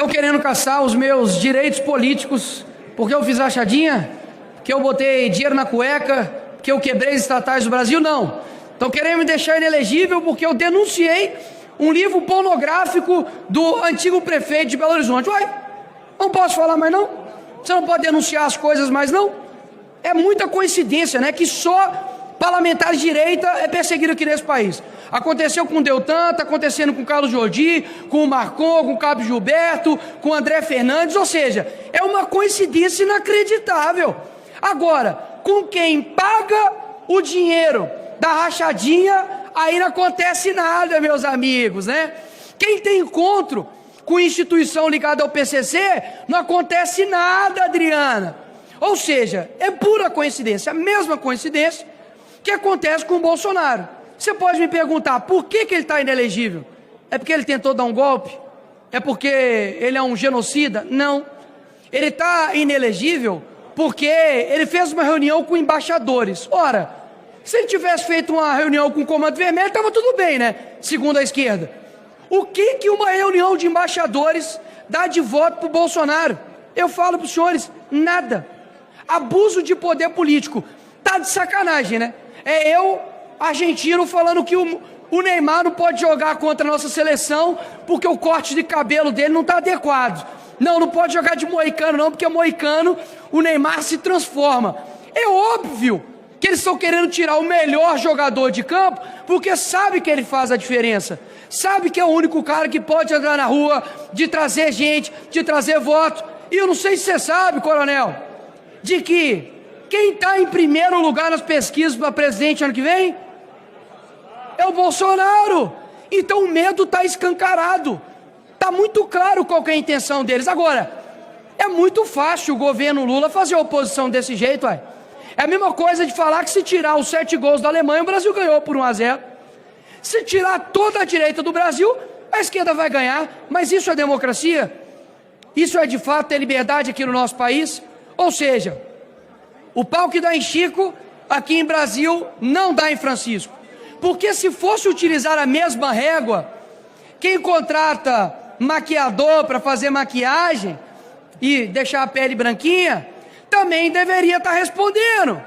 Estão querendo caçar os meus direitos políticos porque eu fiz rachadinha? Porque eu botei dinheiro na cueca? Porque eu quebrei as estatais do Brasil? Não. Estão querendo me deixar inelegível porque eu denunciei um livro pornográfico do antigo prefeito de Belo Horizonte. Uai, não posso falar mais não? Você não pode denunciar as coisas mais não? É muita coincidência, né? Que só parlamentar de direita é perseguido aqui nesse país. Aconteceu com o Deltan, está acontecendo com o Carlos Jordi, com o Marcon, com o Cabo Gilberto, com o André Fernandes, ou seja, é uma coincidência inacreditável. Agora, com quem paga o dinheiro da rachadinha, aí não acontece nada, meus amigos, né? Quem tem encontro com instituição ligada ao PCC, não acontece nada, Adriana. Ou seja, é pura coincidência, a mesma coincidência que acontece com o Bolsonaro. Você pode me perguntar, por que ele está inelegível? É porque ele tentou dar um golpe? É porque ele é um genocida? Não. Ele está inelegível porque ele fez uma reunião com embaixadores. Ora, se ele tivesse feito uma reunião com o Comando Vermelho, estava tudo bem, né? Segundo a esquerda. O que uma reunião de embaixadores dá de voto para o Bolsonaro? Eu falo para os senhores, nada. Abuso de poder político. Tá de sacanagem, né? É eu, argentino, falando que o Neymar não pode jogar contra a nossa seleção porque o corte de cabelo dele não está adequado. Não pode jogar de moicano não, porque moicano o Neymar se transforma. É óbvio que eles estão querendo tirar o melhor jogador de campo porque sabe que ele faz a diferença. Sabe que é o único cara que pode andar na rua, de trazer gente, de trazer voto. E eu não sei se você sabe, coronel, de que quem está em primeiro lugar nas pesquisas para presidente ano que vem é o Bolsonaro. Então o medo está escancarado. Está muito claro qual que é a intenção deles. Agora, é muito fácil o governo Lula fazer oposição desse jeito, ué. É a mesma coisa de falar que se tirar os 7 gols da Alemanha, o Brasil ganhou por 1-0. Se tirar toda a direita do Brasil, a esquerda vai ganhar. Mas isso é democracia? Isso é de fato ter liberdade aqui no nosso país? Ou seja, o pau que dá em Chico, aqui em Brasil, não dá em Francisco. Porque se fosse utilizar a mesma régua, quem contrata maquiador para fazer maquiagem e deixar a pele branquinha, também deveria estar respondendo.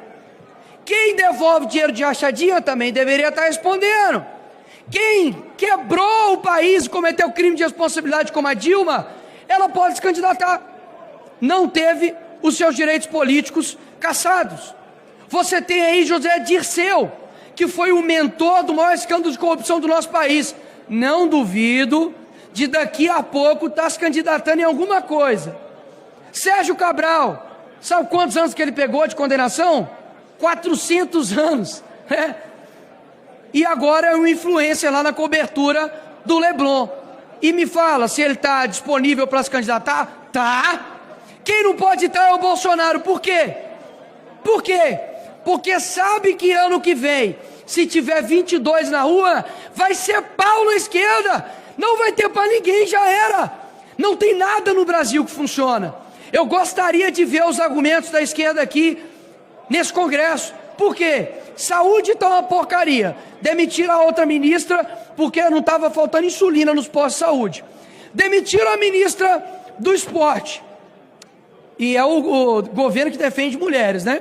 Quem devolve dinheiro de rachadinha também deveria estar respondendo. Quem quebrou o país e cometeu crime de responsabilidade como a Dilma, ela pode se candidatar. Não teve os seus direitos políticos cassados. Você tem aí José Dirceu, que foi o mentor do maior escândalo de corrupção do nosso país. Não duvido de daqui a pouco estar se candidatando em alguma coisa. Sérgio Cabral, sabe quantos anos que ele pegou de condenação? 400 anos. E agora é um influencer lá na cobertura do Leblon. E me fala se ele está disponível para se candidatar? Tá. Quem não pode estar é o Bolsonaro. Por quê? Por quê? Porque sabe que ano que vem, se tiver 22 na rua, vai ser pau na esquerda. Não vai ter para ninguém, já era. Não tem nada no Brasil que funciona. Eu gostaria de ver os argumentos da esquerda aqui nesse Congresso. Por quê? Saúde está uma porcaria. Demitiram a outra ministra porque não estava faltando insulina nos postos de saúde. Demitiram a ministra do esporte. E é o governo que defende mulheres, né?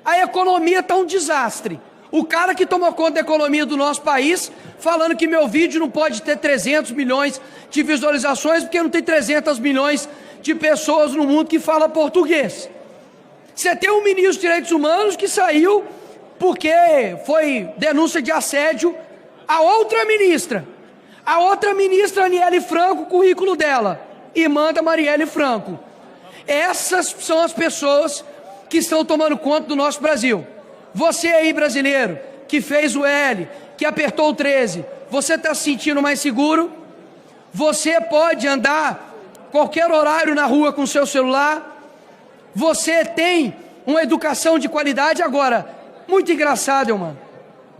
A economia está um desastre. O cara que toma conta da economia do nosso país, falando que meu vídeo não pode ter 300 milhões de visualizações, porque não tem 300 milhões de pessoas no mundo que falam português. Você tem um ministro dos Direitos Humanos que saiu porque foi denúncia de assédio a outra ministra. A outra ministra, Aniele Franco, o currículo dela. E manda Marielle Franco. Essas são as pessoas que estão tomando conta do nosso Brasil. Você aí, brasileiro, que fez o L, que apertou o 13, você está se sentindo mais seguro? Você pode andar qualquer horário na rua com seu celular? Você tem uma educação de qualidade? Agora, muito engraçado, mano.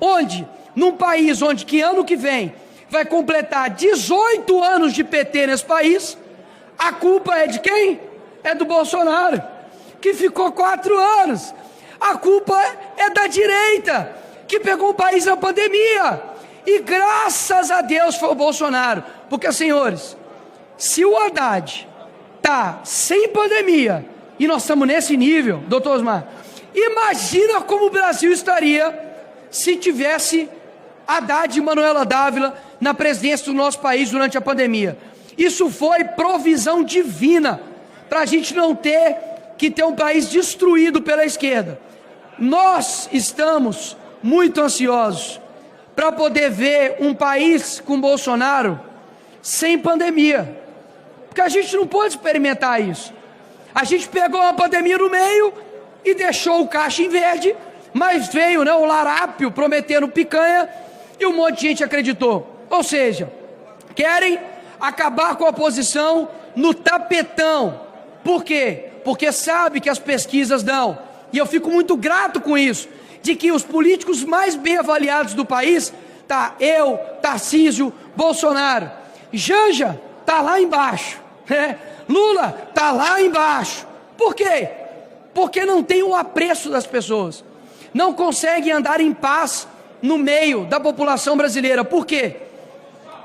Onde? Num país onde que ano que vem vai completar 18 anos de PT nesse país, a culpa é de quem? É do Bolsonaro, que ficou 4 anos. A culpa é da direita, que pegou o país na pandemia. E graças a Deus foi o Bolsonaro. Porque, senhores, Se o Haddad está sem pandemia e nós estamos nesse nível, doutor Osmar, imagina como o Brasil estaria se tivesse Haddad e Manuela Dávila na presidência do nosso país durante a pandemia. Isso foi provisão divina para a gente não ter que ter um país destruído pela esquerda. Nós estamos muito ansiosos para poder ver um país com Bolsonaro sem pandemia, porque a gente não pode experimentar isso. A gente pegou uma pandemia no meio e deixou o caixa em verde, mas veio, né, o larápio prometendo picanha e um monte de gente acreditou. Ou seja, querem acabar com a oposição no tapetão. Por quê? Porque sabe que as pesquisas dão, e eu fico muito grato com isso, de que os políticos mais bem avaliados do país, tá eu, Tarcísio, Bolsonaro, Janja tá lá embaixo, né? Lula tá lá embaixo. Por quê? Porque não tem o apreço das pessoas, não conseguem andar em paz no meio da população brasileira. Por quê?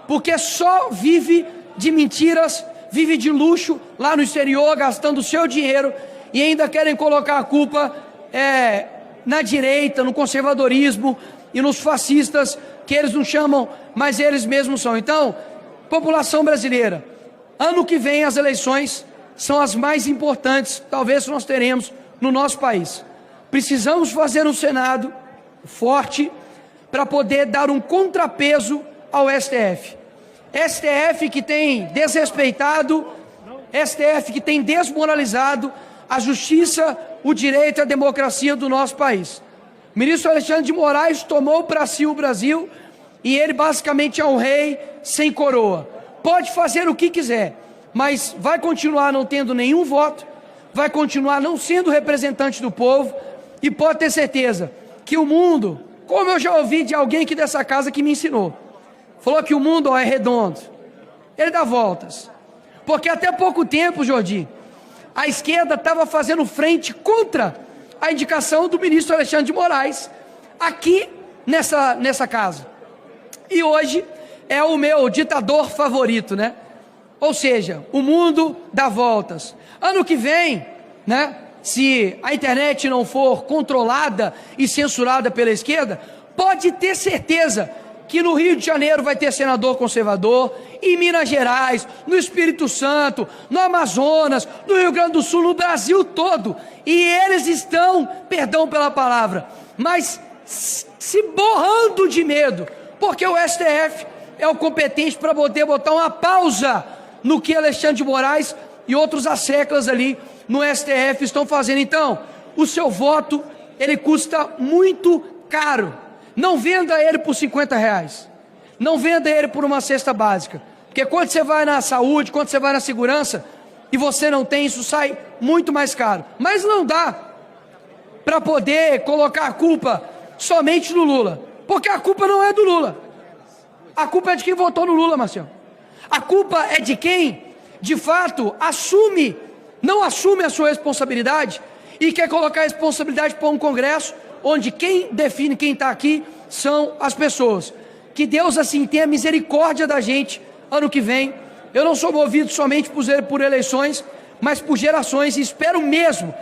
Porque só vive de mentiras, vive de luxo lá no exterior, gastando o seu dinheiro, e ainda querem colocar a culpa na direita, no conservadorismo e nos fascistas, que eles não chamam, mas eles mesmos são. Então, população brasileira, ano que vem as eleições são as mais importantes, talvez nós teremos no nosso país. Precisamos fazer um Senado forte para poder dar um contrapeso ao STF. STF que tem desrespeitado, STF que tem desmoralizado a justiça, o direito e a democracia do nosso país. O ministro Alexandre de Moraes tomou para si o Brasil e ele basicamente é um rei sem coroa. Pode fazer o que quiser, mas vai continuar não tendo nenhum voto, vai continuar não sendo representante do povo, e pode ter certeza que o mundo, como eu já ouvi de alguém aqui dessa casa que me ensinou, falou que o mundo é redondo, ele dá voltas. Porque até pouco tempo, Jordi, a esquerda estava fazendo frente contra a indicação do ministro Alexandre de Moraes aqui nessa casa. E hoje é o meu ditador favorito, né? Ou seja, o mundo dá voltas. Ano que vem, né, se a internet não for controlada e censurada pela esquerda, pode ter certeza que no Rio de Janeiro vai ter senador conservador, em Minas Gerais, no Espírito Santo, no Amazonas, no Rio Grande do Sul, no Brasil todo. E eles estão, perdão pela palavra, mas se borrando de medo, porque o STF é o competente para poder botar uma pausa no que Alexandre de Moraes e outros asseclas ali no STF estão fazendo. Então, o seu voto, ele custa muito caro. Não venda ele por R$50, não venda ele por uma cesta básica, porque quando você vai na saúde, quando você vai na segurança, e você não tem, isso sai muito mais caro. Mas não dá para poder colocar a culpa somente no Lula, porque a culpa não é do Lula, a culpa é de quem votou no Lula, Marcelo. A culpa é de quem, de fato, não assume a sua responsabilidade e quer colocar a responsabilidade para um Congresso onde quem define quem está aqui são as pessoas. Que Deus assim tenha misericórdia da gente ano que vem. Eu não sou movido somente por eleições, mas por gerações, e espero mesmo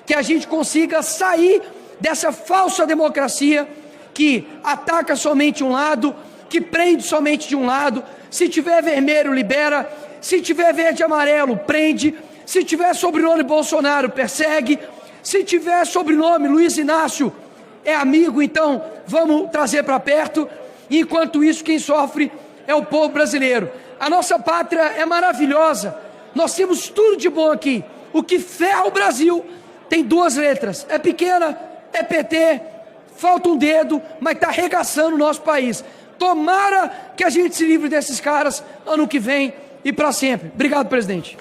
que a gente consiga sair dessa falsa democracia que ataca somente um lado, que prende somente de um lado. Se tiver vermelho, libera. Se tiver verde e amarelo, prende. Se tiver sobrenome Bolsonaro, persegue. Se tiver sobrenome Luiz Inácio, é amigo, então vamos trazer para perto. Enquanto isso, quem sofre é o povo brasileiro. A nossa pátria é maravilhosa, nós temos tudo de bom aqui. O que ferra o Brasil tem duas letras, é pequena, é PT, falta um dedo, mas está arregaçando o nosso país. Tomara que a gente se livre desses caras ano que vem e para sempre. Obrigado, presidente.